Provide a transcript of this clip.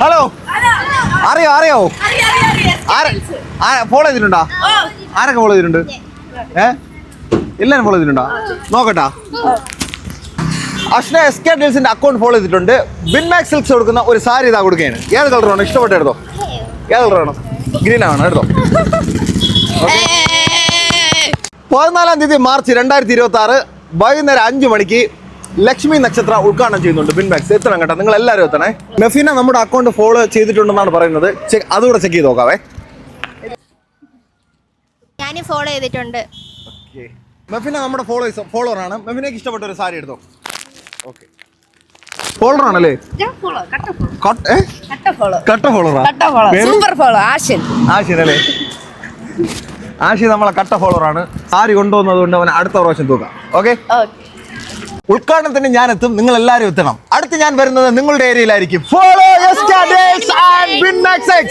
Hello, അറിയോ follow ചെയ്തിട്ടുണ്ടോ? ആരൊക്കെ ഫോളോ ചെയ്തിട്ടുണ്ട്? എല്ലാരും ഫോളോ ചെയ്തിട്ടുണ്ടോ? നോക്കട്ടാ. അഷ്ന SK ഡീൽസിന്റെ അക്കൗണ്ട് ഫോളോ ചെയ്തിട്ടുണ്ട്. ബിൻമാക്സ് സിൽക്സ് കൊടുക്കുന്ന ഒരു സാരി ഇതാ കൊടുക്കുകയാണ്. ഏത് കളറാണ് ഇഷ്ടപ്പെട്ട? എടുത്തോ. ഏത് കളറാണ്? ഗ്രീൻ ആണ്, എടുത്തോ. 14 തീയതി മാർച്ച് 2026 വൈകുന്നേരം 5 മണിക്ക് ലക്ഷ്മി നക്ഷത്ര ഉദ്ഘാടനം ചെയ്യുന്നുണ്ട്. ബിൻമാക്സ് എത്തണം കേട്ടോ, നിങ്ങൾ എല്ലാവരും എത്തണേ. മെഫീന നമ്മുടെ അക്കൗണ്ട് ഫോളോ ചെയ്തിട്ടുണ്ടെന്നാണ് പറയുന്നത്. അതുകൂടെ ചെക്ക് ചെയ്ത് നോക്കാവേ. ഞാൻ ഫോളോ ചെയ്തിട്ടുണ്ട്. മെഫീന നമ്മുടെ ഫോളോവറാണ്. മെഫീനക്ക് ഇഷ്ടപ്പെട്ട ഒരു സാരി എടുത്തോ. ഓക്കെ, ഫോളോവർ ആണല്ലേ? കട്ട ഫോളോവറാ? സൂപ്പർ ഫോളോ ആശൻ അല്ലേ? ആശി നമ്മളെ കട്ട ഫോളോവറാണ്. സാരി കൊണ്ടുവന്നത് കൊണ്ട് അവൻ അടുത്ത പ്രാവശ്യം തൂക്കാം. ഓക്കെ, ഉദ്ഘാടനത്തിന് ഞാൻ എത്തും, നിങ്ങൾ എല്ലാവരും എത്തണം. അടുത്ത് ഞാൻ വരുന്നത് നിങ്ങളുടെ ഏരിയയിലായിരിക്കും. Follow SK Deals and BinMax X.